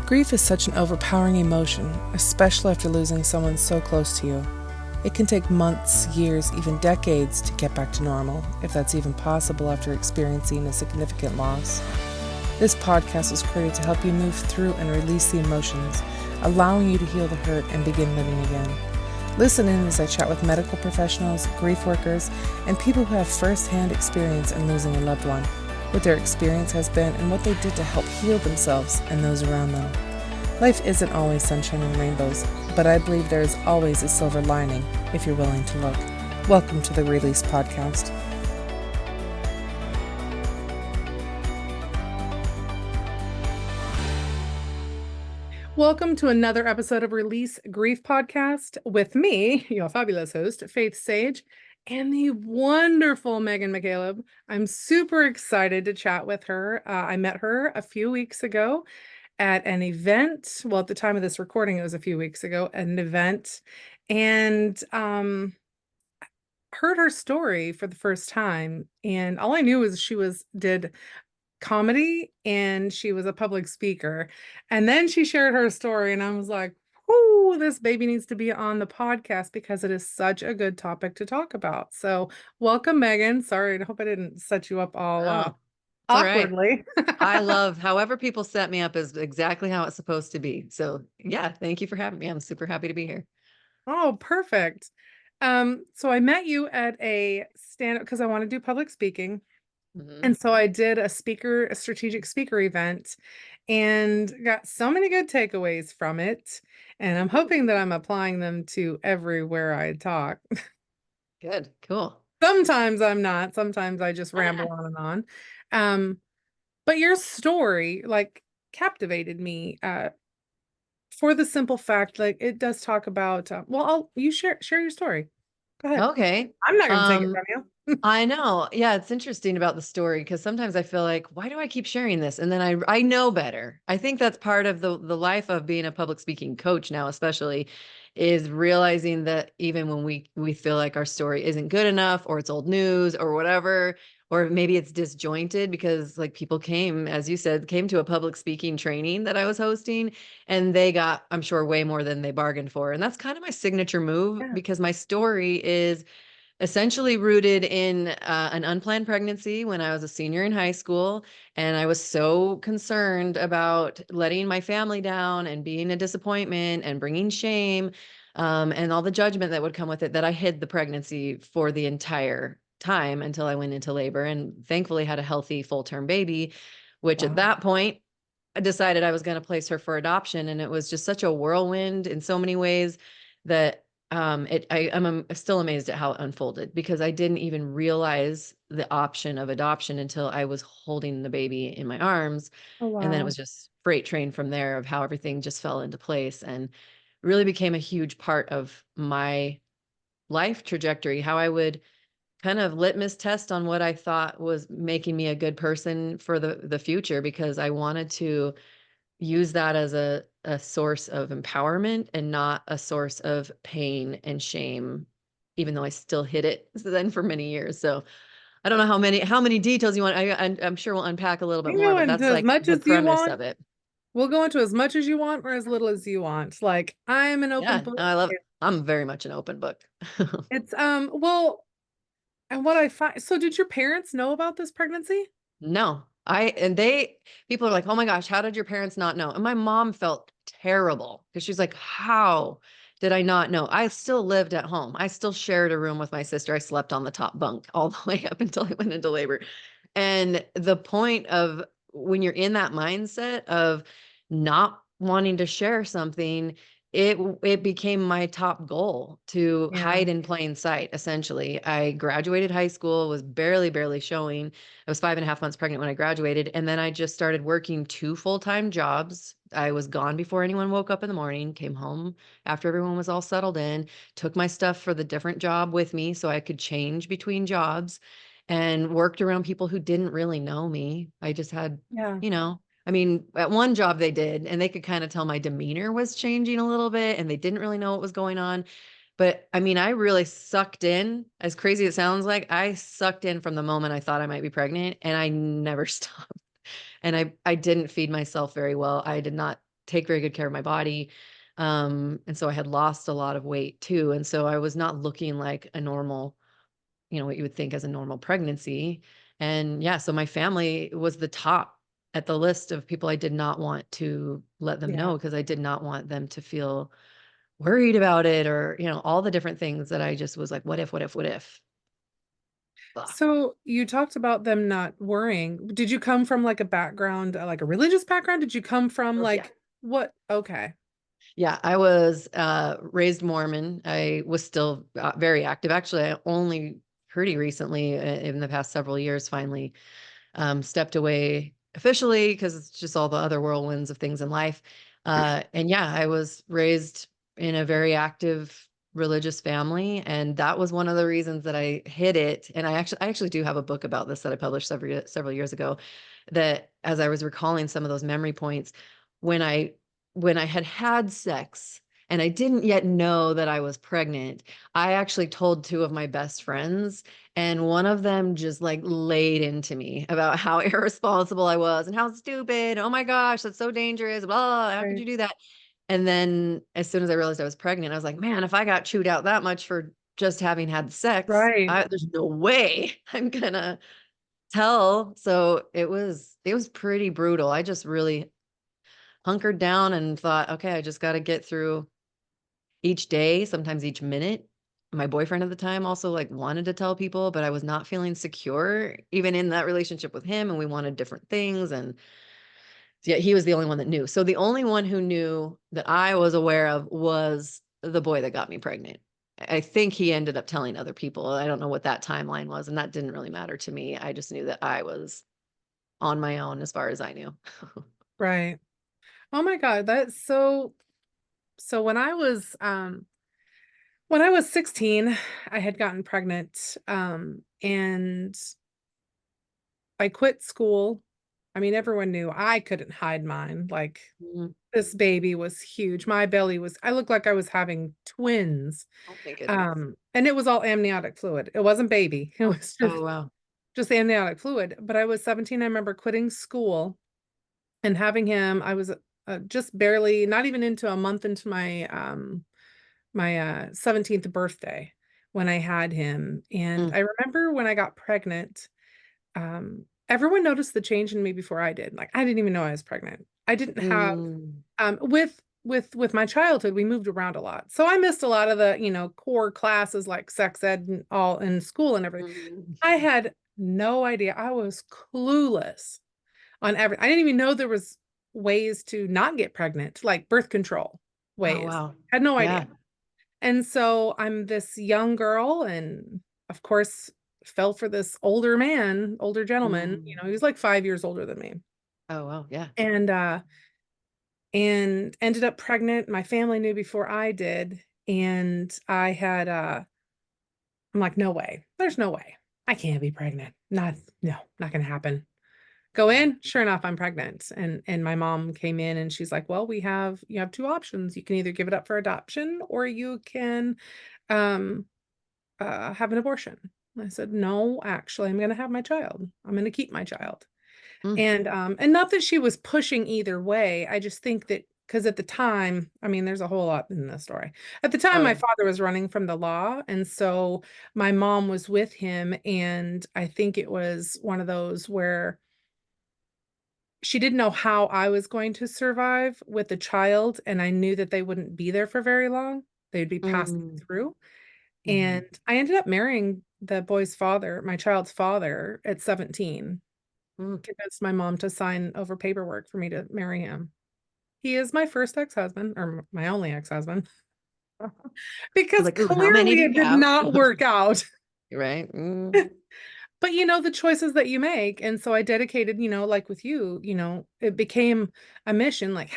Grief is such an overpowering emotion, especially after losing someone so close to you. It can take months, years, even decades to get back to normal, if that's even possible after experiencing a significant loss. This podcast was created to help you move through and release the emotions, allowing you to heal the hurt and begin living again. Listen in as I chat with medical professionals, grief workers, and people who have first-hand experience in losing a loved one, what their experience has been, and what they did to help heal themselves and those around them. Life isn't always sunshine and rainbows, but I believe there is always a silver lining if you're willing to look. Welcome to the Release Podcast. Welcome to another episode of Release Grief Podcast with me, your fabulous host, Faith Sage, and the wonderful Megan McCaleb. I'm super excited to chat with her. I met her a few weeks ago at an event. Well, at the time of this recording, it was a few weeks ago, at an event, and heard her story for the first time. And all I knew was she did comedy and she was a public speaker. And then she shared her story, and I was like, oh, this baby needs to be on the podcast because it is such a good topic to talk about. So welcome, Megan. Sorry, I hope I didn't set you up all Oh, it's all right. awkwardly. I love however people set me up is exactly how it's supposed to be. So yeah, thank you for having me. I'm super happy to be here. Oh, perfect. So I met you at a stand-up because I want to do public speaking. Mhm. And so I did a strategic speaker event and got so many good takeaways from it. And I'm hoping that I'm applying them to everywhere I talk. Good, cool. Sometimes I'm not. Sometimes I just ramble on and on. Um, but your story like captivated me for the simple fact, like it does talk about, you share your story. Go ahead. Okay. I'm not going to take it Um, from you. I know. Yeah, it's interesting about the story because sometimes I feel like, why do I keep sharing this? And then I know better. I think that's part of the life of being a public speaking coach now, especially, is realizing that even when we feel like our story isn't good enough or it's old news or whatever, or maybe it's disjointed because like people came, as you said, came to a public speaking training that I was hosting and they got, I'm sure, way more than they bargained for. And that's kind of my signature move Yeah. because my story is essentially rooted in an unplanned pregnancy when I was a senior in high school. And I was so concerned about letting my family down and being a disappointment and bringing shame and all the judgment that would come with it that I hid the pregnancy for the entire time until I went into labor and thankfully had a healthy full-term baby, which at Wow. that point, I decided I was going to place her for adoption. And it was just such a whirlwind in so many ways that I'm still amazed at how it unfolded because I didn't even realize the option of adoption until I was holding the baby in my arms. Oh, And then it wow. was just freight train from there of how everything just fell into place and really became a huge part of my life trajectory, how I would kind of litmus test on what I thought was making me a good person for the future because I wanted to use that as a source of empowerment and not a source of pain and shame, even though I still hid it then for many years. So I don't know how many details you want. I'm sure we'll unpack a little We bit can more, go but into that's as like much the as you premise want. of it. We'll go into as much as you want or as little as you want. Like I'm an open Yeah, book. I'm very much an open book. It's and what I find, so did your parents know about this pregnancy? No, people are like, oh my gosh, how did your parents not know? And my mom felt terrible because she's like, how did I not know? I still lived at home. I still shared a room with my sister. I slept on the top bunk all the way up until I went into labor. And the point of when you're in that mindset of not wanting to share something, it became my top goal to Yeah. hide in plain sight. Essentially, I graduated high school, was barely showing. I was 5.5 months pregnant when I graduated. And then I just started working 2 full-time jobs. I was gone before anyone woke up in the morning, came home after everyone was all settled in, took my stuff for the different job with me so I could change between jobs and worked around people who didn't really know me. I just had, Yeah. I mean, at one job they did, and they could kind of tell my demeanor was changing a little bit and they didn't really know what was going on. But I mean, I really sucked in, as crazy as it sounds like, I sucked in from the moment I thought I might be pregnant and I never stopped. And I didn't feed myself very well. I did not take very good care of my body. And so I had lost a lot of weight too. And so I was not looking like a normal, what you would think as a normal pregnancy. And yeah, so my family was the top at the list of people I did not want to let them Yeah. know, because I did not want them to feel worried about it, or, all the different things that I just was like, what if, what if, what if? Ugh. So you talked about them not worrying. Did you come from like a background, like a religious background? Did you come from Oh, yeah. like what? Okay. Yeah, I was raised Mormon. I was still very active. Actually, I only pretty recently, in the past several years, finally stepped away officially, because it's just all the other whirlwinds of things in life. And yeah, I was raised in a very active religious family, and that was one of the reasons that I hid it. And I actually do have a book about this that I published several years ago, that as I was recalling some of those memory points, when I had sex and I didn't yet know that I was pregnant, I actually told two of my best friends, and one of them just like laid into me about how irresponsible I was and how stupid. Oh my gosh, that's so dangerous. Blah, how could Right. you do that? And then as soon as I realized I was pregnant, I was like, man, if I got chewed out that much for just having had sex, Right. there's no way I'm gonna tell. So it was pretty brutal. I just really hunkered down and thought, okay, I just got to get through each day, sometimes each minute. My boyfriend at the time also like wanted to tell people, but I was not feeling secure even in that relationship with him, and we wanted different things. And yeah, he was the only one that knew. So the only one who knew that I was aware of was the boy that got me pregnant. I think he ended up telling other people. I don't know what that timeline was, and that didn't really matter to me. I just knew that I was on my own as far as I knew. Right. Oh my God, that's so when I was 16, I had gotten pregnant, and I quit school. I mean, everyone knew I couldn't hide mine. Like Mhm. this baby was huge. My belly was, I looked like I was having twins. Oh my goodness. And it was all amniotic fluid. It wasn't baby. It Oh, was oh wow. just amniotic fluid. But I was 17. I remember quitting school and having him. I was just barely, not even into a month into my 17th birthday when I had him. And Mm, I remember when I got pregnant, everyone noticed the change in me before I did. Like I didn't even know I was pregnant. I didn't have mm, with my childhood, we moved around a lot. So I missed a lot of the, core classes like sex ed and all in school and everything. mm. I had no idea. I was clueless on everything. I didn't even know there was ways to not get pregnant, like birth control Oh, ways. wow. Had no Yeah. idea. And so I'm this young girl and of course fell for this older man, older gentleman, Mm. he was like 5 years older than me. Oh, wow. Yeah. And ended up pregnant. My family knew before I did, and I had I'm like, no way. There's no way. I can't be pregnant. Not gonna happen. Go Mm, in, sure enough, I'm pregnant. And my mom came in and she's like, well, you have two options. You can either give it up for adoption or you can um have an abortion. I said, no, actually, I'm gonna have my child. I'm gonna keep my child. mm. And not that she was pushing either way. I just think that because at the time, I mean, there's a whole lot in this story. At the time, Oh, my yeah. father was running from the law, and so my mom was with him, and I think it was one of those where she didn't know how I was going to survive with a child, and I knew that they wouldn't be there for very long. They'd be passing Mm, through. mhm, And I ended up marrying the boy's father, my child's father, at 17. mm. Convinced my mom to sign over paperwork for me to marry him. He is my first ex-husband, or my only ex-husband, I was because like, "Ooh, how many clearly do it you did have?" not work out. Right? Mm. But the choices that you make. And so I dedicated, like with you, it became a mission. Like,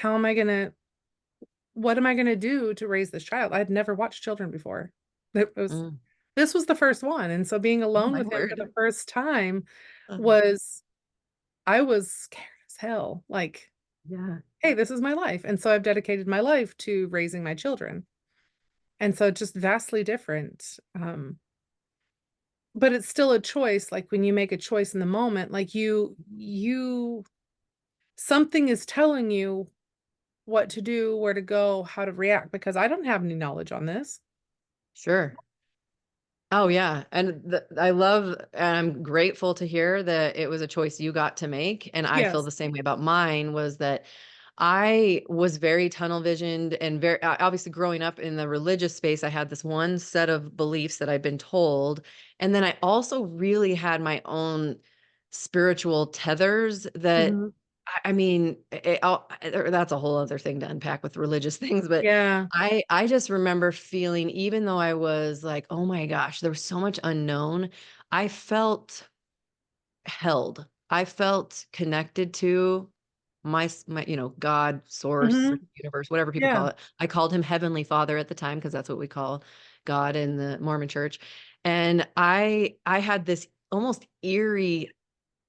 what am I gonna do to raise this child? I had never watched children before. It was Mm. this was the first one. And so being Oh, alone my with him for the word. first time Uh, was I was scared as hell. Like, yeah. hey, this is my life. And so I've dedicated my life to raising my children. And so it's just vastly different. But it's still a choice. Like when you make a choice in the moment, like something is telling you what to do, where to go, how to react, because I don't have any knowledge on this. Sure. Oh yeah. And I love and I'm grateful to hear that it was a choice you got to make. And I feel Yes. the same way about mine was that I was very tunnel visioned and very obviously growing up in the religious space, I had this one set of beliefs that I'd been told. And then I also really had my own spiritual tethers that Hmm. I mean, that's a whole other thing to unpack with religious things, but Yeah. I just remember feeling, even though I was like, oh my gosh, there was so much unknown, I felt held. I felt connected to my, God, source, Hmm. universe, whatever people Yeah. call it. I called him Heavenly Father at the time because that's what we call God in the Mormon church. And I had this almost eerie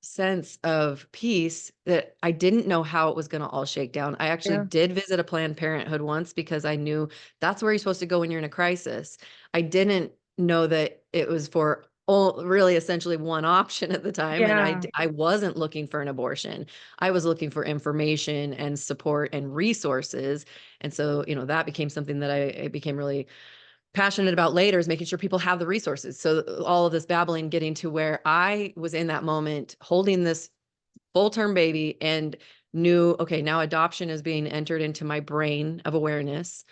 sense of peace that I didn't know how it was going to all shake down. I actually Yeah. did visit a Planned Parenthood once because I knew that's where you're supposed to go when you're in a crisis. I didn't know that it was for all, really essentially one option at the time. And Yeah. I wasn't looking for an abortion. I was looking for information and support and resources. And so, that became something that I became really passionate about later, is making sure people have the resources. So all of this babbling getting to where I was in that moment holding this full term baby and knew, okay, now adoption is being entered into my brain of awareness.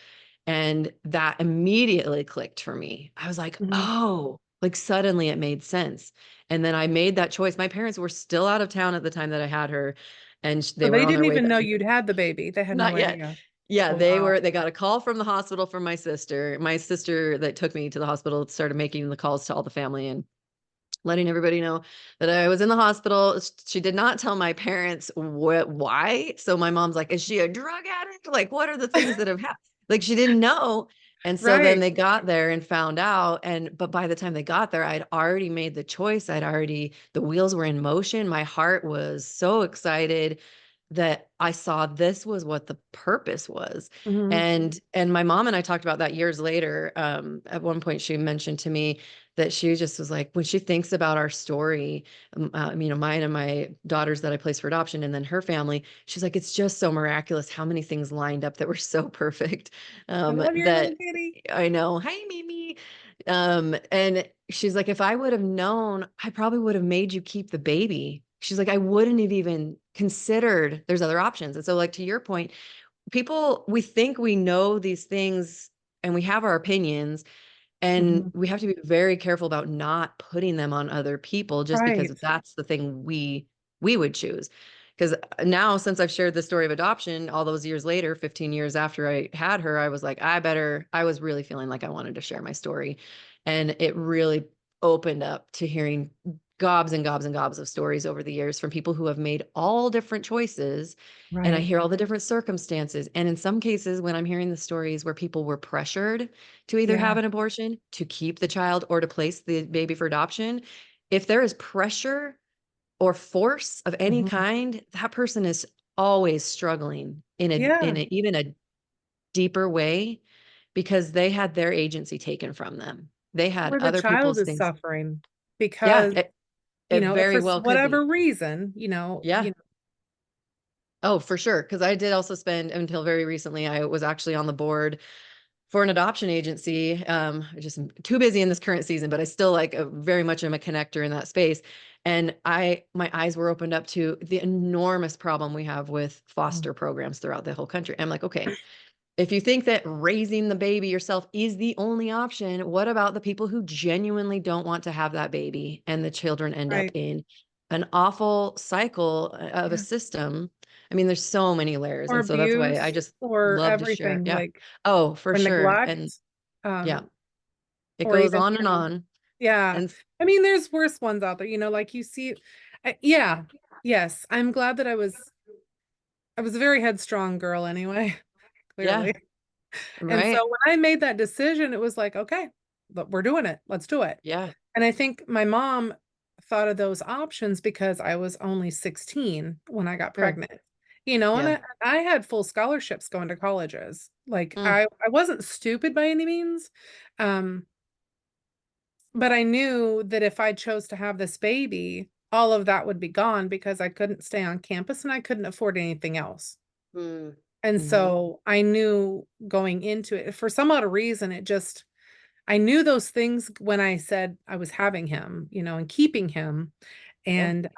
And that immediately clicked for me. I was like, Hmm. oh, like suddenly it made sense. And then I made that choice. My parents were still out of town at the time that I had her, and So they were they on their didn't way even know back. you'd had the baby. They had no Not yet. idea. Yeah, Oh, wow. they got a call from the hospital from my sister. My sister that took me to the hospital started making the calls to all the family and letting everybody know that I was in the hospital. She did not tell my parents why. So my mom's like, is she a drug addict? Like, what are the things that have happened? Like, she didn't know. And so then Right. they got there and found out. But by the time they got there, I'd already made the choice. The wheels were in motion. My heart was so excited that I saw this was what the purpose was. Hmm. And my mom and I talked about that years later. At one point she mentioned to me that she just was like, when she thinks about our story, mine and my daughters that I placed for adoption, and then her family, she's like, it's just so miraculous how many things lined up that were so perfect. I love your little That kitty. I know, hi Mimi. And she's like, if I would have known, I probably would have made you keep the baby. She's like, I wouldn't have even considered there's other options. And so, like, to your point, we think we know these things and we have our opinions, and Hmm. we have to be very careful about not putting them on other people just because Right. that's the thing we would choose. Because now, since I've shared the story of adoption all those years later, 15 years after I had her, I was like, I was really feeling like I wanted to share my story. And it really opened up to hearing gobs and gobs and gobs of stories over the years from people who have made all different choices. And I Right. hear all the different circumstances. And in some cases, when I'm hearing the stories where people were pressured to either Yeah. have an abortion, to keep the child, or to place the baby for adoption, if there is pressure or force of any Hmm. kind, that person is always struggling Yeah. even a deeper way because they had their agency taken from them. They had Or the other child people's is things. suffering Yeah, because, it if very for well could whatever be. reason, Yeah. Oh, for sure. Because I did also spend, until very recently, I was actually on the board for an adoption agency. Just am too busy in this current season, but I still like very much am a connector in that space. And my eyes were opened up to the enormous problem we have with Mm. foster programs throughout the whole country. I'm like, okay, if you think that raising the baby yourself is the only option, what about the people who genuinely don't want to have that baby and the children end up Right. in an awful cycle of a Yeah. system? I mean, there's so many layers. Or And so that's why I abuse just or love to share. everything, Yeah. like, Oh, for or sure. neglect, And yeah, um, it or goes even, on and on. yeah. And I mean, there's worse ones out there, like you see, yeah. Yes. I'm glad that I was a very headstrong girl anyway, yeah, clearly. And so right. when I made that decision, it was like, okay, we're doing it. Let's do it. Yeah, And I think my mom thought of those options because I was only 16 when I got sure. pregnant. And Yeah. I had full scholarships going to colleges. Like Mm, I wasn't stupid by any means. Um, but I knew that if I chose to have this baby, all of that would be gone because I couldn't stay on campus and I couldn't afford anything else. mm. And Mhm. so I knew going into it, for some odd reason, I knew those things when I said I was having him, and keeping him, Yeah. and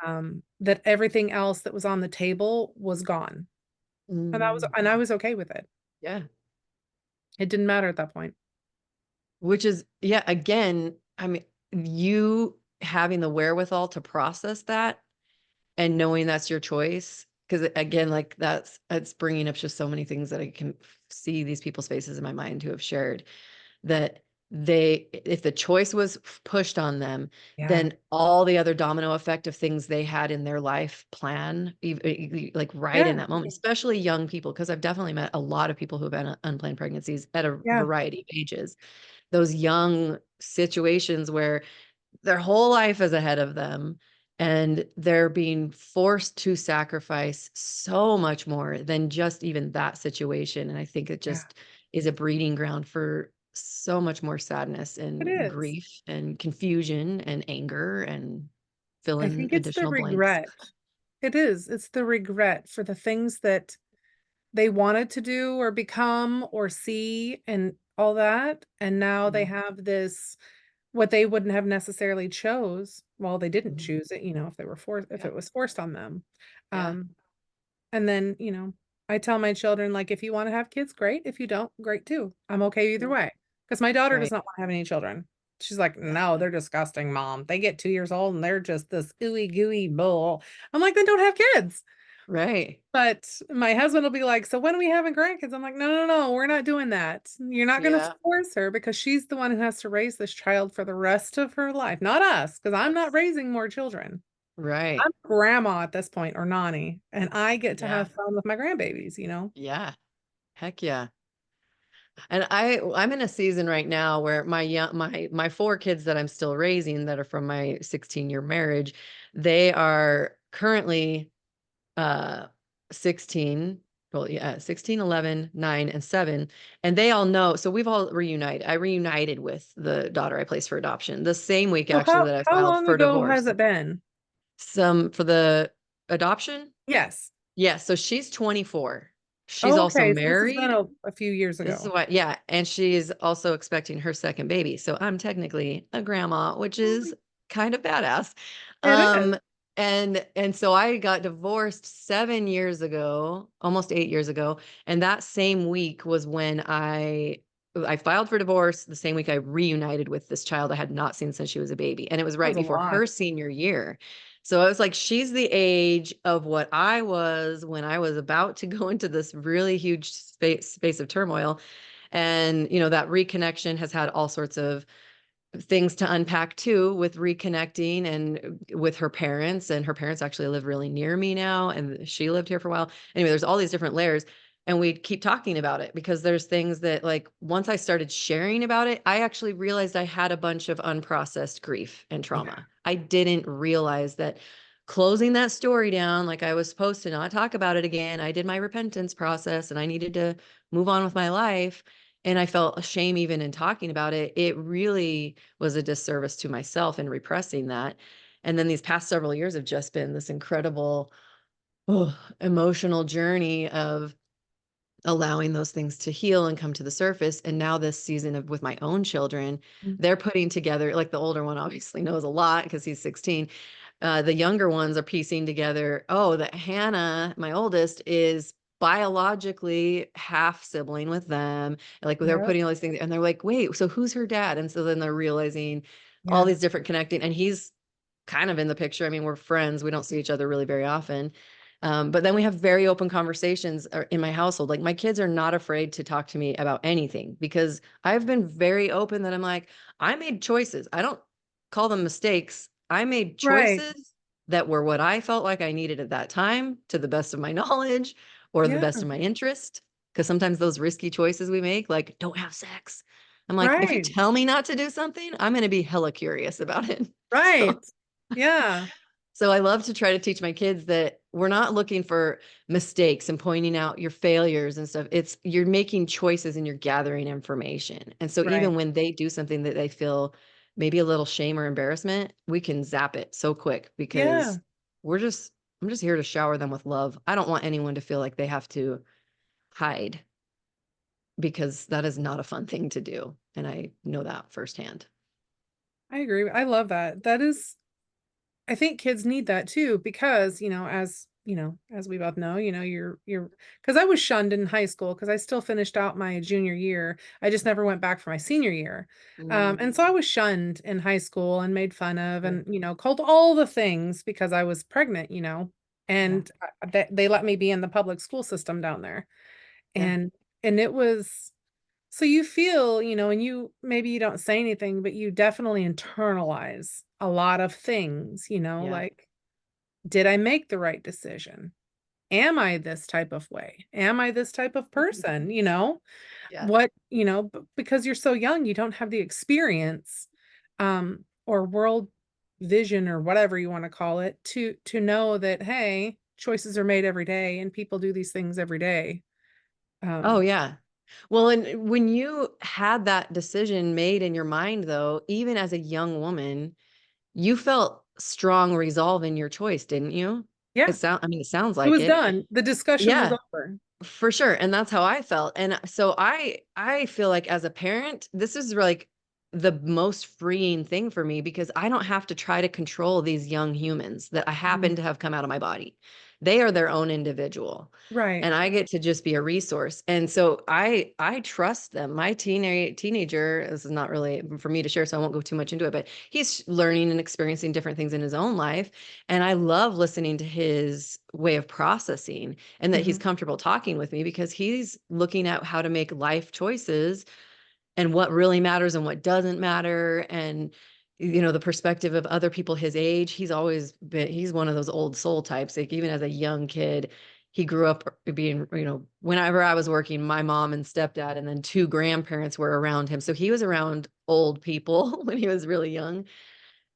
that everything else that was on the table was gone. Mm. And I was okay with it. Yeah. It didn't matter at that point. Which is, yeah, again, I mean, you having the wherewithal to process that and knowing that's your choice. Because again, like it's bringing up just so many things that I can see these people's faces in my mind who have shared that if the choice was pushed on them, Yeah. then all the other domino effect of things they had in their life plan, like right in Yeah. that moment, especially young people, because I've definitely met a lot of people who have been unplanned pregnancies at a Yeah. variety of ages. Those young situations where their whole life is ahead of them and they're being forced to sacrifice so much more than just even that situation. And I think it Yeah. just is a breeding ground for so much more sadness It and is. grief and confusion and anger and fill I in think it's the additional blanks. regret. It is. It's the regret for the things that they wanted to do or become or see and all that. And now they Mhm, have this, what they wouldn't have necessarily chose. Well, they didn't mhm. choose it, if they were forced, if Yeah. it was forced on them. Yeah. Um, and then, I tell my children, like, if you want to have kids, great. If you don't, great too. I'm okay either Mm. way. Because my daughter does Right. not want to have any children. She's like, Yeah. no, they're disgusting, mom. They get 2 years old and they're just this ooey gooey bull. I'm like, then don't have kids. Right. But my husband will be like, so when are we having grandkids? I'm like, no, no, no, we're not doing that. You're not going to Yeah. force her because she's the one who has to raise this child for the rest of her life, not us, because I'm not Yes. raising more children. I'm Right. grandma at this point or nanny, and I get to Yeah. have fun with my grandbabies. Yeah. Heck yeah. And I'm in a season right now where my 4 kids that I'm still raising that are from my 16-year marriage, they are currently, uh, 16, well, yeah, 16, 11, 9, and 7, and they all know, so we've all reunited. I reunited with the daughter I placed for adoption the same week So actually that I how filed long for ago divorce. has it been? Some for the adoption? Yes. Yeah, so she's 24. She's also Okay, so this has been married. a few years This is ago. what, yeah, and she's also expecting her second baby, so I'm technically a grandma, which is kind of badass. It is. Um, and so I got divorced 7 years ago, almost 8 years ago, and that same week was when I filed for divorce, the same week I reunited with this child I had not seen since she was a baby, and it was That right was a before lot. her senior year. So I was like, she's the age of what I was when I was about to go into this really huge space of turmoil. And, that reconnection has had all sorts of things to unpack too with reconnecting and with her parents. And her parents actually live really near me now. And she lived here for a while. Anyway, there's all these different layers. And we keep talking about it because there's things that, like, once I started sharing about it, I actually realized I had a bunch of unprocessed grief and Yeah. trauma. I didn't realize that closing that story down, like I was supposed to not talk about it again. I did my repentance process and I needed to move on with my life. And I felt ashamed even in talking about it. It really was a disservice to myself in repressing that. And then these past several years have just been this incredible emotional journey of allowing those things to heal and come to the surface. And now this season of with my own children, Mm. they're putting together, like the older one obviously knows a lot because he's 16. The younger ones are piecing together, oh, that Hannah, my oldest, is biologically half sibling with them. Like they're Yep. putting all these things, and they're like, wait, so who's her dad? And so then they're realizing all Yeah. these different connecting, and he's kind of in the picture. I mean, we're friends. We don't see each other really very often. But then we have very open conversations in my household. Like my kids are not afraid to talk to me about anything because I've been very open that I'm like, I made choices. I don't call them mistakes. I made Right. choices that were what I felt like I needed at that time to the best of my knowledge or the Yeah. best of my interest. Because sometimes those risky choices we make, like don't have sex. I'm like, if you Right. tell me not to do something, I'm going to be hella curious about it. So Right. Yeah. so I love to try to teach my kids that we're not looking for mistakes and pointing out your failures and stuff. It's you're making choices and you're gathering information. And so Right. even when they do something that they feel maybe a little shame or embarrassment, we can zap it so quick Yeah. because we're just I'm just here to shower them with love. I don't want anyone to feel like they have to hide because that is not a fun thing to do. And I know that firsthand. I agree. I love that. That is, I think kids need that too, because, as we both know, because I was shunned in high school because I still finished out my junior year. I just never went back for my senior year. Mm, And so I was shunned in high school and made fun of yeah. and, called all the things because I was pregnant, Yeah. and they let me be in the public school system down there. Yeah. And, and it was, so you feel, and maybe you don't say anything, but you definitely internalize a lot of things, Yeah. like, did I make the right decision? Am I this type of way? Am I this type of person? Yeah. What, because you're so young, you don't have the experience, or world vision or whatever you want to call it to know that, hey, choices are made every day and people do these things every day. Oh, Um, yeah. Well, and when you had that decision made in your mind, though, even as a young woman, you felt strong resolve in your choice, didn't you? yeah, I mean, it sounds it like was it. done. The discussion was Yeah. over. For sure, and that's how I felt, and so I feel like as a parent, this is like the most freeing thing for me because I don't have to try to control these young humans that I Mhm. happen to have come out of my body. They are their own individual, Right. and I get to just be a resource, and so I trust them. My teenager, this is not really for me to share, so I won't go too much into it, but he's learning and experiencing different things in his own life, and I love listening to his way of processing and that he's Mhm. comfortable talking with me because he's looking at how to make life choices and what really matters and what doesn't matter and the perspective of other people his age. He's one of those old soul types. Like even as a young kid, he grew up being, whenever I was working, my mom and stepdad and then two grandparents were around him. So he was around old people when he was really young.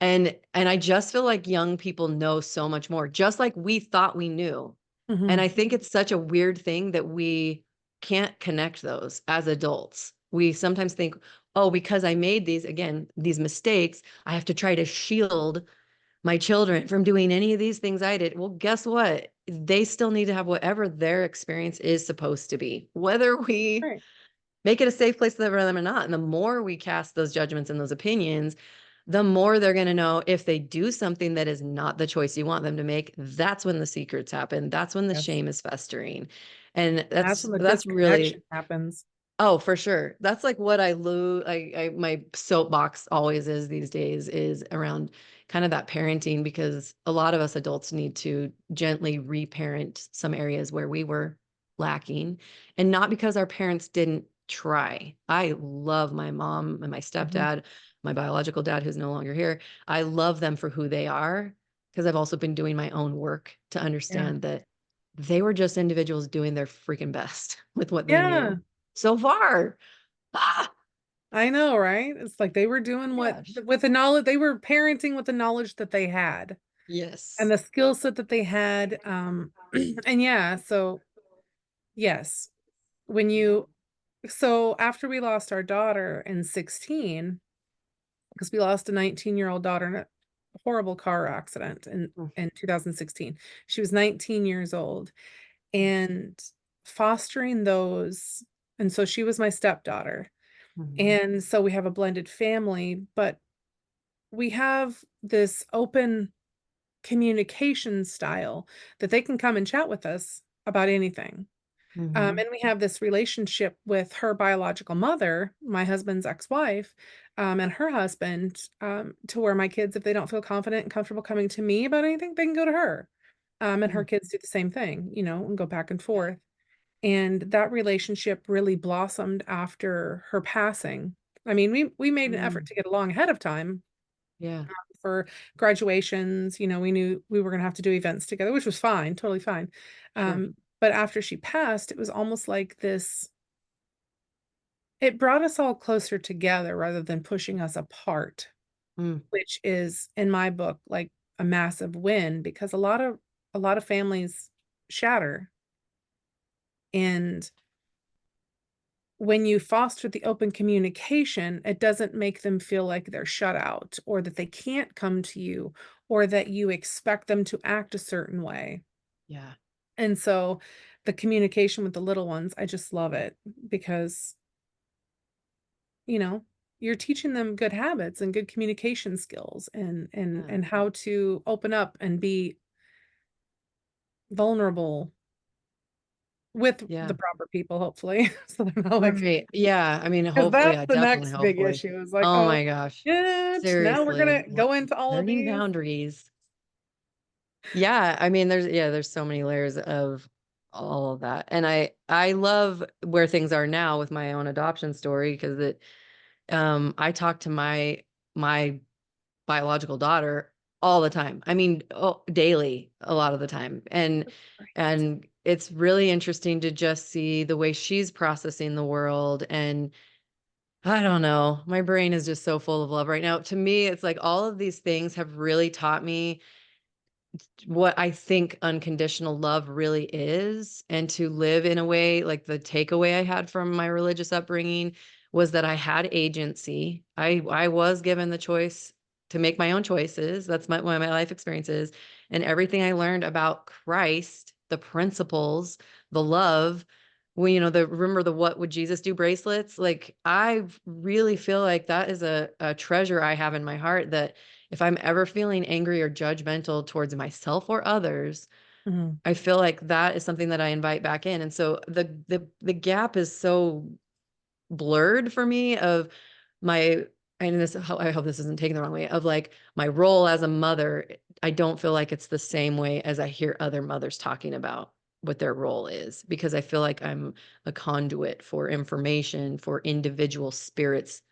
And I just feel like young people know so much more, just like we thought we knew. And Mhm. I think it's such a weird thing that we can't connect those as adults. We sometimes think, oh, because I made these mistakes, I have to try to shield my children from doing any of these things I did. Well, guess what? They still need to have whatever their experience is supposed to be, whether we Right. make it a safe place for them or not. And the more we cast those judgments and those opinions, the more they're going to know if they do something that is not the choice you want them to make. That's when the secrets happen. That's when the Yes. shame is festering. And That's when the that's disconnection really happens. Oh, for sure. That's like what I lose. I my soapbox always is these days is around kind of that parenting because a lot of us adults need to gently reparent some areas where we were lacking and not because our parents didn't try. I love my mom and my Mhm. stepdad, my biological dad who's no longer here. I love them for who they are because I've also been doing my own work to Yeah. understand that they were just individuals doing their freaking best with what they Yeah. knew so far. Ah, I know, right? It's like they were doing what gosh. with the knowledge they were parenting with the knowledge that they had and Yes. the skill set that they had. And yeah, so yes, when you so after we lost our daughter in 16, because we lost a 19-year-old daughter in a horrible car accident Mm, in 2016. She was 19 years old and fostering those, and so she was my stepdaughter. mhm, And so we have a blended family, but we have this open communication style that they can come and chat with us about anything. mhm, And we have this relationship with her biological mother, my husband's ex-wife, and her husband, to where my kids, if they don't feel confident and comfortable coming to me about anything, they can go to her. And her mm, kids do the same thing, and go back and yeah, forth. And that relationship really blossomed after her passing. I mean, we made an effort mm, to get along ahead of time yeah, for graduations. We knew we were going to have to do events together, which was fine, totally fine. sure. But after she passed, it was almost like this, it brought us all closer together rather than pushing us apart, Mm, which is in my book like a massive win because a lot of families shatter. And when you foster the open communication, it doesn't make them feel like they're shut out or that they can't come to you or that you expect them to act a certain way. yeah, And so, the communication with the little ones, I just love it because, you know, you're teaching them good habits and good communication skills Yeah. and how to open up and be vulnerable with the Yeah. proper people, hopefully. So they're not like, Right. Yeah. I mean, because hopefully, that's yeah, the definitely, next big hopefully. issue is like, Oh oh, my gosh. shit, now we're Seriously. gonna go into all of Learning these. boundaries. Yeah. I mean, there's so many layers of all of that. And I love where things are now with my own adoption story because I talk to my biological daughter all the time. I mean, daily, a lot of the time. Right. And it's really interesting to just see the way she's processing the world. And I don't know, my brain is just so full of love right now. To me, it's like all of these things have really taught me what I think unconditional love really is, and to live in a way like the takeaway I had from my religious upbringing was that I had agency. I was given the choice to make my own choices. That's my my life experiences, and everything I learned about Christ, the principles, the love. When the remember the what would Jesus do bracelets? Like I really feel like that is a treasure I have in my heart that if I'm ever feeling angry or judgmental towards myself or others, Mhm. I feel like that is something that I invite back in. And so the gap is so blurred for me of my and this I hope this isn't taken the wrong way of like my role as a mother. I don't feel like it's the same way as I hear other mothers talking about what their role is because I feel like I'm a conduit for information for individual spirits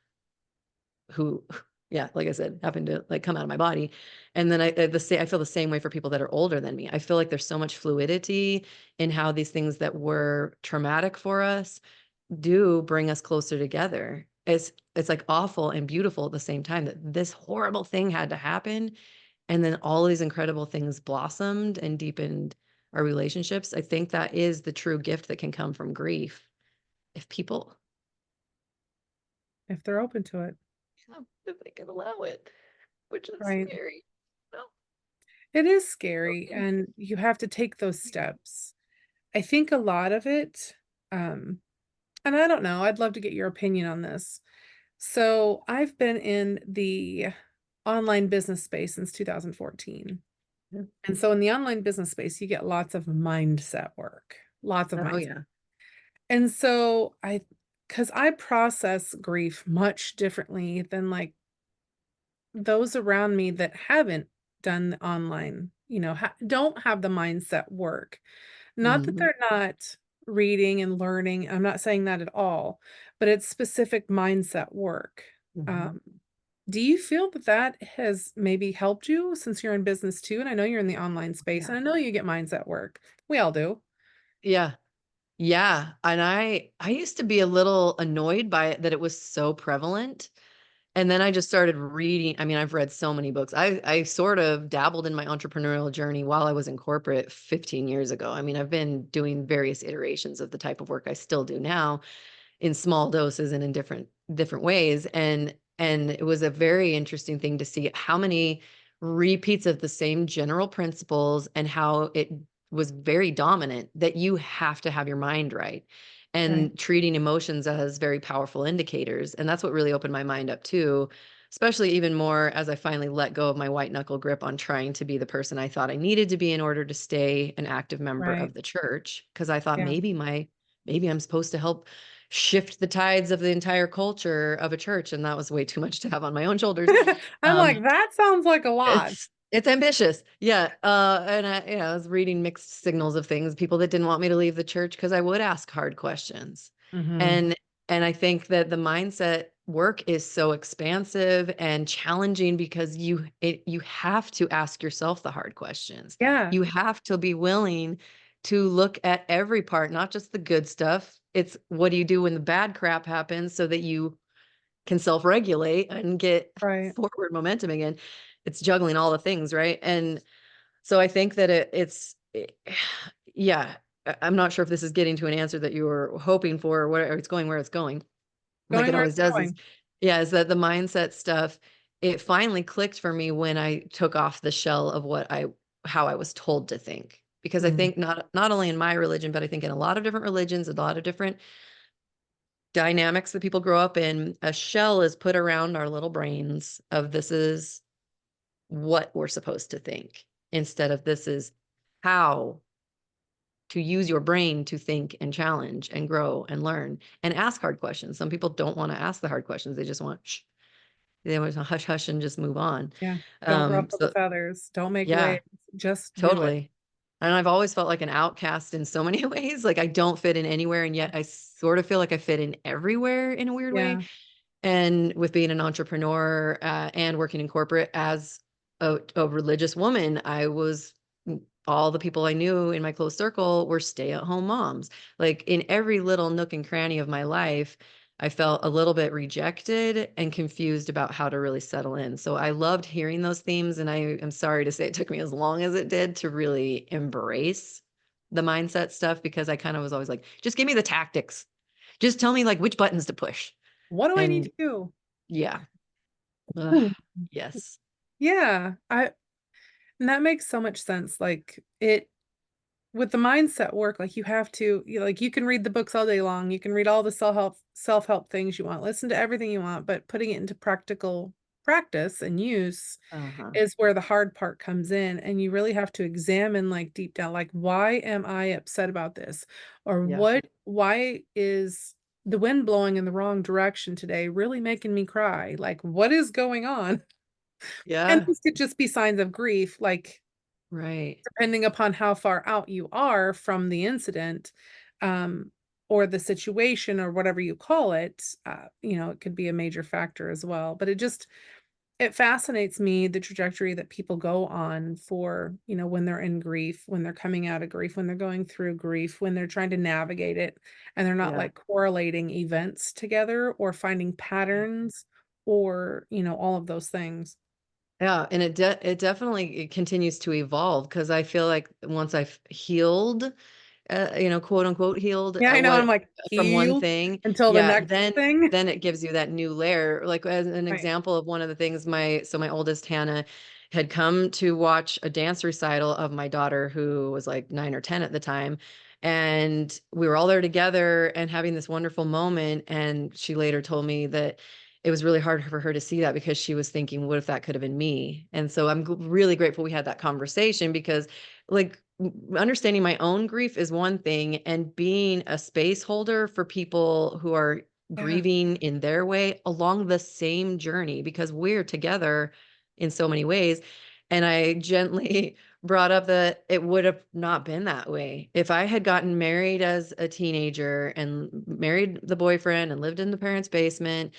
who yeah, like I said, happened to like come out of my body. And then I feel the same way for people that are older than me. I feel like there's so much fluidity in how these things that were traumatic for us do bring us closer together. It's like awful and beautiful at the same time that this horrible thing had to happen and then all these incredible things blossomed and deepened our relationships. I think that is the true gift that can come from grief if people If they're open to it. if they can allow it. Which is Right. scary. No. It is scary, and you have to take those steps. I think a lot of it, um, and I don't know, I'd love to get your opinion on this. So I've been in the online business space since 2014. Yeah. And so in the online business space, you get lots of mindset work, lots of Oh, mindset. yeah. And so because I process grief much differently than like those around me that haven't done the online, don't have the mindset work. Not that Mhm. they're not reading and learning. I'm not saying that at all, but it's specific mindset work. Mhm. Um, do you feel that that has maybe helped you since you're in business too? And I know you're in the online space, Yeah. and I know you get mindset work. We all do. Yeah. Yeah, and I used to be a little annoyed by it that it was so prevalent, and then I just started reading. I mean, I've read so many books. I sort of dabbled in my entrepreneurial journey while I was in corporate 15 years ago. I mean, I've been doing various iterations of the type of work I still do now, in small doses and in different ways, and it was a very interesting thing to see how many repeats of the same general principles and how it was very dominant that you have to have your mind right Right. and treating emotions as very powerful indicators. And that's what really opened my mind up too, especially even more as I finally let go of my white knuckle grip on trying to be the person I thought I needed to be in order to stay an active member Right. of the church, because I thought Yeah. maybe I'm supposed to help shift the tides of the entire culture of a church, and that was way too much to have on my own shoulders. I'm Um, like, that sounds like a lot. it's ambitious. Yeah, and I was reading mixed signals of things, people that didn't want me to leave the church because I would ask hard questions. Hmm. And and I think that the mindset work is so expansive and challenging because you have to ask yourself the hard questions. Yeah. You have to be willing to look at every part, not just the good stuff. It's what do you do when the bad crap happens so that you can self-regulate and get Right. forward momentum again. It's juggling all the things, right? And so I think that yeah, I'm not sure if this is getting to an answer that you were hoping for or where it's going where it's going. Like Going it where always it's does is going. yeah, is that the mindset stuff, it finally clicked for me when I took off the shell of how I was told to think. because I Mm. think not only in my religion, but I think in a lot of different religions, a lot of different dynamics that people grow up in, a shell is put around our little brains of this is what we're supposed to think, instead of this is how to use your brain to think and challenge and grow and learn and ask hard questions. Some people don't want to ask the hard questions. They just want shh. They want to hush hush and just move on. Yeah. Don't ruffle the So feathers. Don't make yeah, waves. Just do it. totally. And I've always felt like an outcast in so many ways. Like I don't fit in anywhere, and yet I sort of feel like I fit in everywhere in a weird way. Yeah. And with being an entrepreneur and working in corporate as a religious woman, I was all the people I knew in my close circle were stay-at-home moms. Like in every little nook and cranny of my life, I felt a little bit rejected and confused about how to really settle in. So I loved hearing those themes. And I am sorry to say it took me as long as it did to really embrace the mindset stuff, because I kind of was always like, just give me the tactics. Just tell me like which buttons to push. What do I need And to do? yeah. Ugh, Hmm. yes. Yeah. And that makes so much sense. Like it with the mindset work, like you have to, like you can read the books all day long. You can read all the self-help things you want, listen to everything you want, but putting it into practical practice and use Uh-huh. is where the hard part comes in. And you really have to examine like deep down, like, why am I upset about this? Or Yeah. why is the wind blowing in the wrong direction today really making me cry? Like, what is going on? And Yeah. this could just be signs of grief, like Right. depending upon how far out you are from the incident, um, or the situation or whatever you call it, it could be a major factor as well. But it fascinates me the trajectory that people go on for, when they're in grief, when they're coming out of grief, when they're going through grief, when they're trying to navigate it, and they're not Yeah. like correlating events together or finding patterns or, all of those things. Yeah, and it definitely it continues to evolve, because I feel like once I've healed, quote unquote healed, Yeah, I know. I'm what like from one healed thing, until the yeah, next thing. then it gives you that new layer. Like as an Right. example of one of the things, my oldest Hannah had come to watch a dance recital of my daughter, who was like 9 or 10 at the time. And we were all there together and having this wonderful moment. And she later told me that it was really hard for her to see that, because she was thinking, what if that could have been me? And so I'm really grateful we had that conversation, because like understanding my own grief is one thing, and being a space holder for people who are Yeah. grieving in their way along the same journey, because we're together in so many ways. And I gently brought up that it would have not been that way if I had gotten married as a teenager and married the boyfriend and lived in the parents' basement.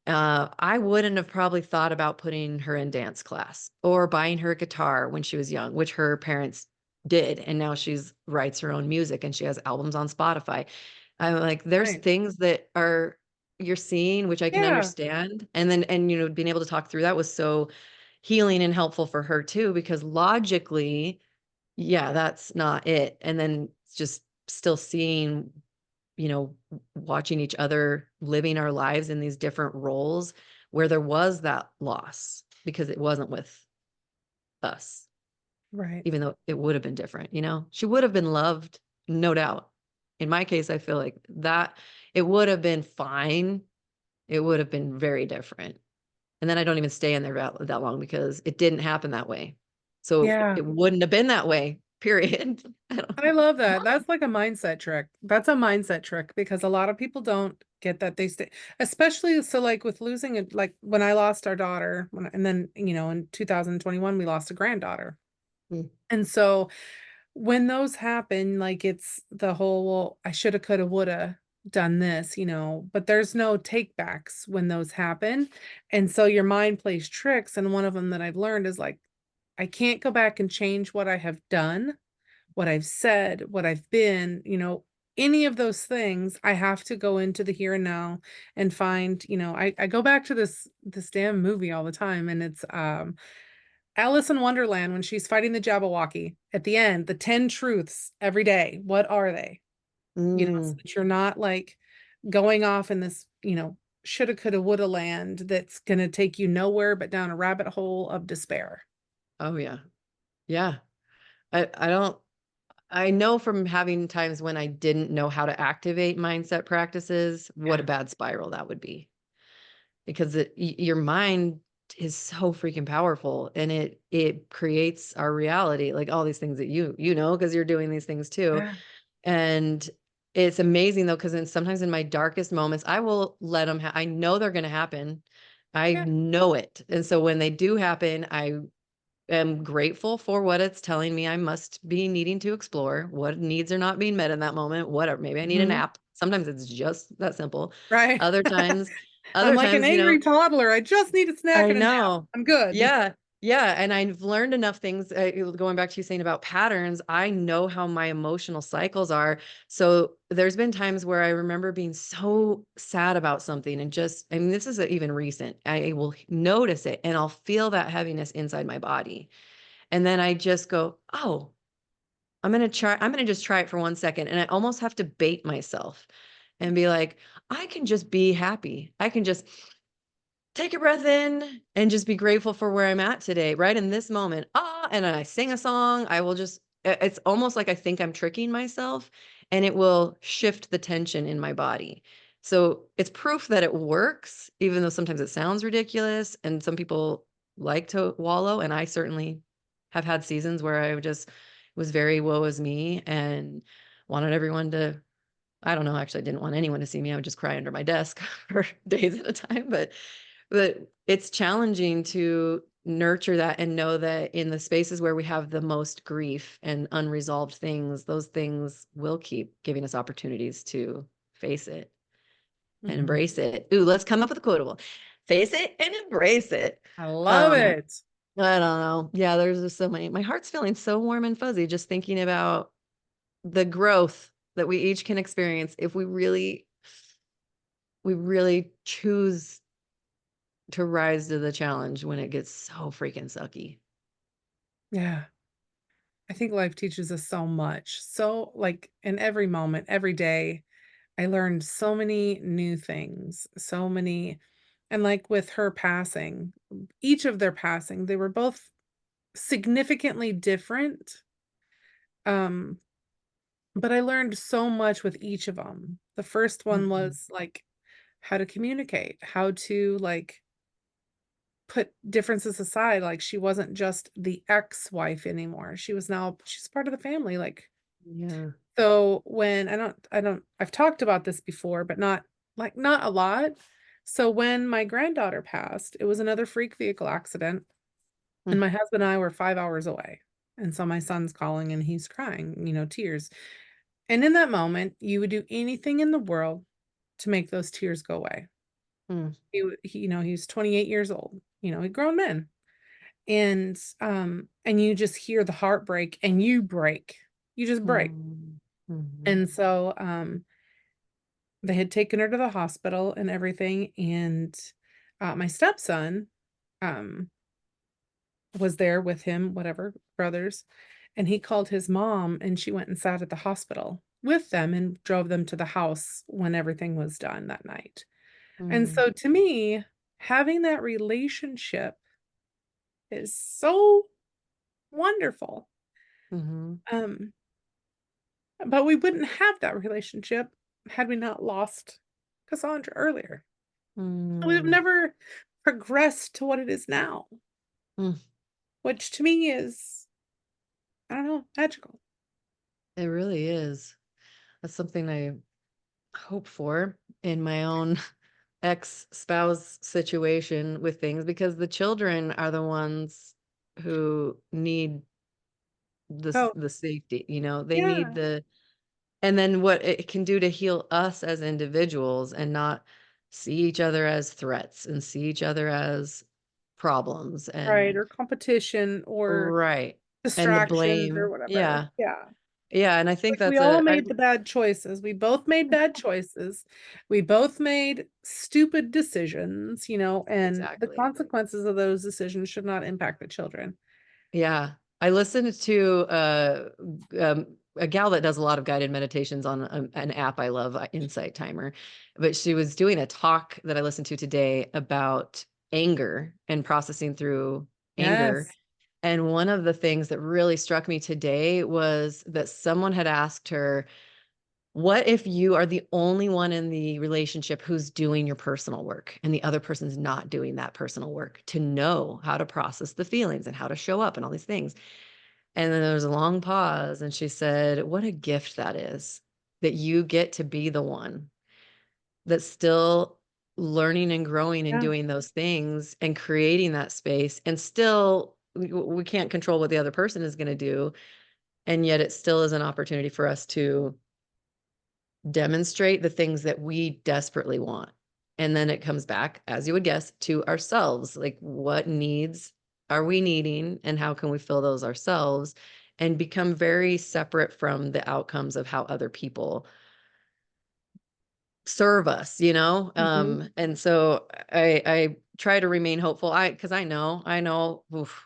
I wouldn't have probably thought about putting her in dance class or buying her a guitar when she was young, which her parents did. And now she's writes her own music and she has albums on Spotify. I'm like, there's Right. things that are you're seeing, which I can Yeah. understand. And being able to talk through that was so healing and helpful for her too, because logically, yeah, that's not it. And then just still seeing, watching each other living our lives in these different roles where there was that loss because it wasn't with us, Right. even though it would have been different, she would have been loved, no doubt. In my case, I feel like that it would have been fine. It would have been very different. And then I don't even stay in there that long because it didn't happen that way. So Yeah. it wouldn't have been that way, period. I don't I know. love that. That's like a mindset trick. That's a mindset trick because a lot of people don't get that they stay, especially so like with losing it, like when I lost our daughter, and then, in 2021, we lost a granddaughter. Mm. And so when those happen, like it's the whole, well, I shoulda, coulda, woulda done this, but there's no take backs when those happen. And so your mind plays tricks. And one of them that I've learned is like, I can't go back and change what I have done, what I've said, what I've been, any of those things. I have to go into the here and now and find, I go back to this damn movie all the time, and it's Alice in Wonderland when she's fighting the Jabberwocky at the end, the 10 truths every day. What are they? So Mm. that you're not like going off in this, shoulda, coulda, woulda land that's going to take you nowhere but down a rabbit hole of despair. Oh yeah. Yeah. I don't. I know from having times when I didn't know how to activate mindset practices, what a Yeah. bad spiral that would be. Because your mind is so freaking powerful, and it creates our reality, like all these things that you know, because you're doing these things too. Yeah. And it's amazing though, because then sometimes in my darkest moments, I will let them I know they're going to happen. I Yeah. know it. And so when they do happen, I am grateful for what it's telling me I must be needing to explore, what needs are not being met in that moment, whatever. Maybe I need a Mhm. nap. Sometimes it's just that simple. Right. Other times, I'm other like an times, angry toddler. I just need a snack I and a nap. know. I'm good. Yeah. Yeah. And I've learned enough things, going back to you saying about patterns. I know how my emotional cycles are. So there's been times where I remember being so sad about something and just, I mean, this is even recent. I will notice it and I'll feel that heaviness inside my body. And then I just go, oh, I'm going to just try it for 1 second. And I almost have to bait myself and be like, I can just be happy. I can just take a breath in and just be grateful for where I'm at today, right in this moment. And I sing a song. I will just, it's almost like I think I'm tricking myself and it will shift the tension in my body. So it's proof that it works, even though sometimes it sounds ridiculous and some people like to wallow. And I certainly have had seasons where I just was very woe is me and wanted everyone to, I don't know, actually I didn't want anyone to see me. I would just cry under my desk for days at a time, but it's challenging to nurture that and know that in the spaces where we have the most grief and unresolved things, those things will keep giving us opportunities to face it and Mhm. embrace it. Ooh, let's come up with a quotable. Face it and embrace it. I love Um, it. I don't know. Yeah, there's just so many. My heart's feeling so warm and fuzzy just thinking about the growth that we each can experience if we really choose to rise to the challenge when it gets so freaking sucky. Yeah. I think life teaches us so much. So, like, in every moment, every day, I learned so many new things, so many. And like with her passing, each of their passing, they were both significantly different. Um, but I learned so much with each of them. The first one Mhm. was like how to communicate, how to like put differences aside. Like she wasn't just the ex-wife anymore. She's part of the family. Like, Yeah. so when I've talked about this before, but not a lot. So when my granddaughter passed, it was another freak vehicle accident, and Mm, my husband and I were 5 hours away. And so my son's calling and he's crying, tears. And in that moment, you would do anything in the world to make those tears go away. mm, He's 28 years old, a grown man. And you just hear the heartbreak and you break. You just break. mm, mhm, And so they had taken her to the hospital and everything, and my stepson um was there with him, whatever, brothers, and he called his mom and she went and sat at the hospital with them and drove them to the house when everything was done that night. And mm, so to me, having that relationship is so wonderful. mhm, Um, but we wouldn't have that relationship had we not lost Cassandra earlier. We have mm, never progressed to what it is now, mm. which to me is, I don't know, magical. It really is. That's something I hope for in my own ex-spouse situation with things because the children are the ones who need Oh, the safety, they need yeah, the and then what it can do to heal us as individuals and not see each other as threats and see each other as problems right, and or competition or right. And the distractions or blame. whatever. Yeah. Yeah. Yeah, and I think Like, we that's all a I made the bad choices. We both made bad choices. We both made stupid decisions, and the exactly. consequences of those decisions should not impact the children. Yeah. I listened to a gal that does a lot of guided meditations on an app I love, Insight Timer, but she was doing a talk that I listened to today about anger and processing through anger. Yes. And one of the things that really struck me today was that someone had asked her, what if you are the only one in the relationship who's doing your personal work and the other person's not doing that personal work to know how to process the feelings and how to show up and all these things? And then there was a long pause, and she said, what a gift that is, that you get to be the one that's still learning and growing and Yeah. doing those things and creating that space. And still, we can't control what the other person is going to do. And yet it still is an opportunity for us to demonstrate the things that we desperately want. And then it comes back, as you would guess, to ourselves. Like, what needs are we needing and how can we fill those ourselves, and become very separate from the outcomes of how other people serve us, Mhm. and so I try to remain hopeful. Because I know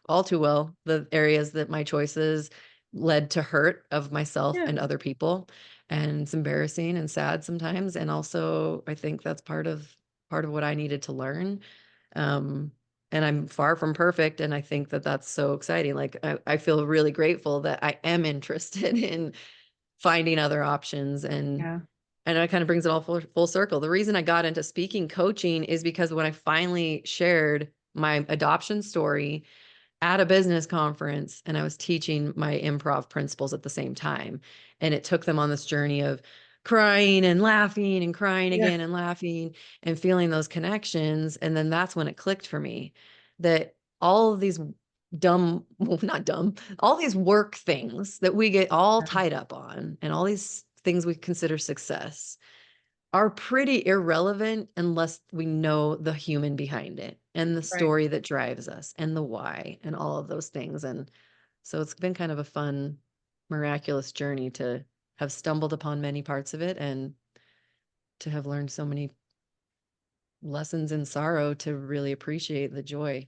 all too well the areas that my choices led to hurt of myself Yeah. and other people, and it's embarrassing and sad sometimes, and also I think that's part of what I needed to learn. um and I'm far from perfect, and I think that that's so exciting. Like, I feel really grateful that I am interested in finding other options. Yeah. And it kind of brings it all full circle. The reason I got into speaking coaching is because when I finally shared my adoption story at a business conference, and I was teaching my improv principles at the same time, and it took them on this journey of crying and laughing and crying Yeah. again and laughing and feeling those connections. And then that's when it clicked for me that all of these well, not dumb, all these work things that we get all Yeah. tied up on, and all these things we consider success, are pretty irrelevant unless we know the human behind it and the Right. story that drives us and the why and all of those things. And so it's been kind of a fun, miraculous journey to have stumbled upon many parts of it, and to have learned so many lessons in sorrow to really appreciate the joy.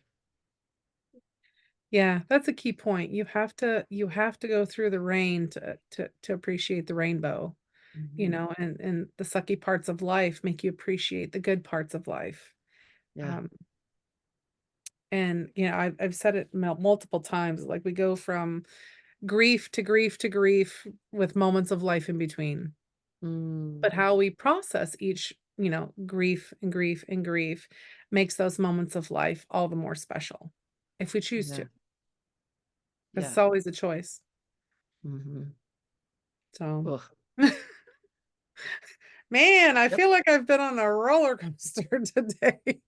Yeah, that's a key point. You have to go through the rain to appreciate the rainbow, Mhm. and the sucky parts of life make you appreciate the good parts of life. Yeah. Um, and I've said it multiple times, like we go from grief to grief to grief with moments of life in between. Mm, But how we process each, grief and grief and grief makes those moments of life all the more special if we choose to. yeah. 'Cause it's Yeah. always a choice. Hmm. So, Ugh. man, I Yep. feel like I've been on a roller coaster today.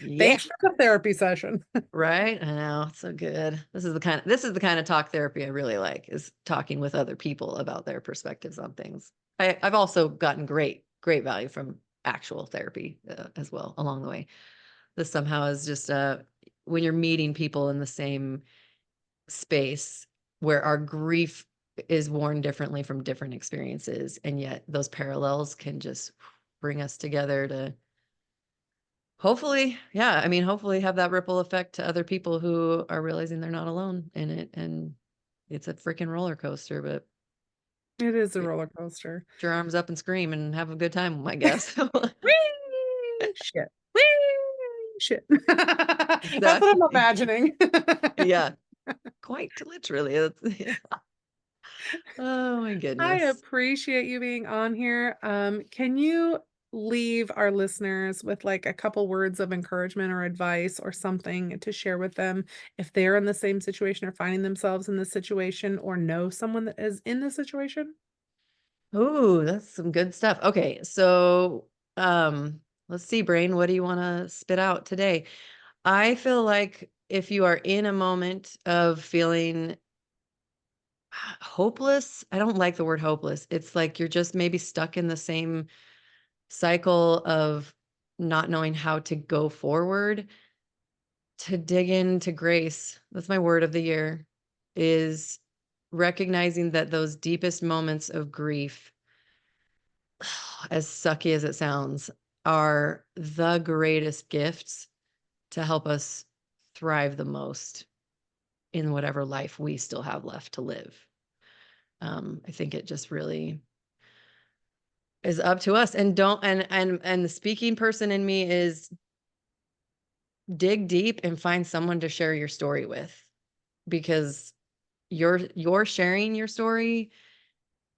Yeah. Thanks for the therapy session. Right? I know, it's so good. This is the kind of talk therapy I really like, is talking with other people about their perspectives on things. I've also gotten great value from actual therapy, as well, along the way. This somehow is just, when you're meeting people in the same space, where our grief is worn differently from different experiences, and yet those parallels can just bring us together to hopefully, yeah, I mean, hopefully have that ripple effect to other people who are realizing they're not alone in it. And it's a freaking roller coaster, but It is a get roller coaster. your arms up and scream and have a good time, I guess. Whee! Shit. Whee! Shit. That's what I'm Exactly. imagining. Yeah, quite literally. Yeah. Oh my I goodness. appreciate you being on here. Can you leave our listeners with like a couple words of encouragement or advice or something to share with them if they're in the same situation or finding themselves in this situation or know someone that is in this situation? Ooh, that's some good stuff. Okay, so let's see, brain, what do you want to spit out today? I feel like if you are in a moment of feeling hopeless, I don't like the word hopeless. It's like you're just maybe stuck in the same cycle of not knowing how to go forward, to dig into grace. That's my word of the year, is recognizing that those deepest moments of grief, as sucky as it sounds, are the greatest gifts to help us thrive the most in whatever life we still have left to live. I think it just really is up to us. And don't and the speaking person in me is, dig deep and find someone to share your story with, because your sharing your story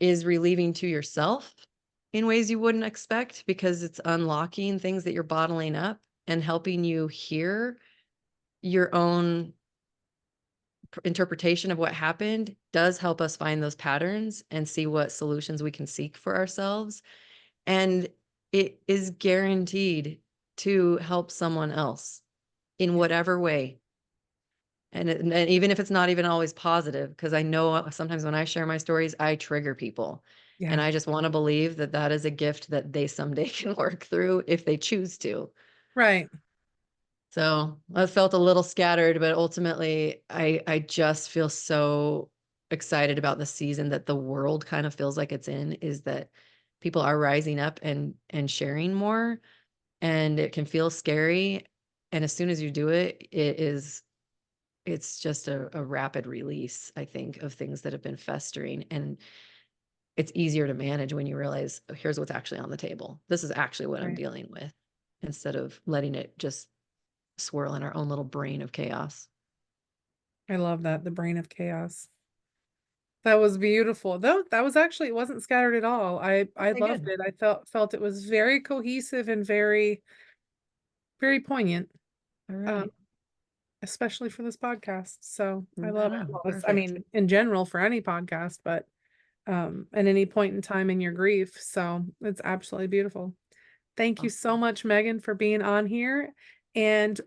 is relieving to yourself in ways you wouldn't expect, because it's unlocking things that you're bottling up and helping you hear your own interpretation of what happened. Does help us find those patterns and see what solutions we can seek for ourselves. And it is guaranteed to help someone else in whatever way. And even if it's not even always positive, because I know sometimes when I share my stories, I trigger people. And Yeah. I just want to believe that that is a gift that they someday can work through if they choose to. Right. So I felt a little scattered, but ultimately I just feel so excited about the season that the world kind of feels like it's in, is that people are rising up and sharing more, and it can feel scary. And as soon as you do it, it's just a rapid release, I think, of things that have been festering. And it's easier to manage when you realize, oh, here's what's actually on the table. This is actually what I'm Right. dealing with, instead of letting it just swirl in our own little brain of chaos. I love that. The brain of chaos. That was beautiful. Though that was actually, it wasn't scattered at all. I Okay, loved good. it. I felt it was very cohesive and very, very poignant. All Um, right. especially for this podcast. So I Right love it. on. Well, I Perfect. mean, in general for any podcast, but at any point in time in your grief. So it's absolutely beautiful. Thank you so Awesome. much, Megan, for being on here. And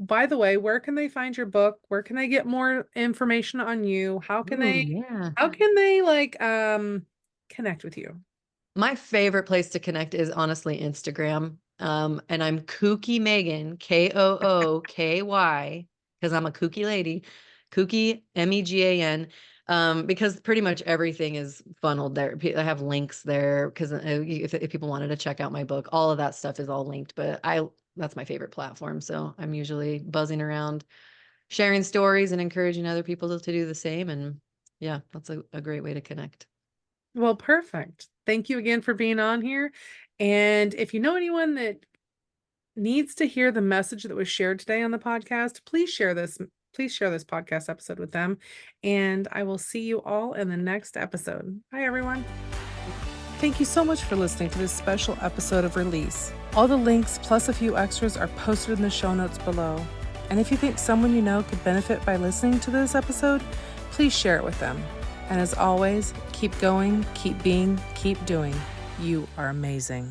by the way, where can they find your book? Where can they get more information on you? Oh, yeah. How can they like connect with you? My favorite place to connect is honestly Instagram. And I'm Kooky Megan, Kooky, because I'm a kooky lady, Kooky, Megan. Because pretty much everything is funneled there. I have links there because if people wanted to check out my book, all of that stuff is all linked. But that's my favorite platform. So I'm usually buzzing around, sharing stories and encouraging other people to do the same. And yeah, that's a great way to connect. Well, perfect. Thank you again for being on here. And if you know anyone that needs to hear the message that was shared today on the podcast, please share this podcast episode with them. And I will see you all in the next episode. Bye, everyone. Thank you so much for listening to this special episode of Release. All the links plus a few extras are posted in the show notes below. And if you think someone you know could benefit by listening to this episode, please share it with them. And as always, keep going, keep being, keep doing. You are amazing.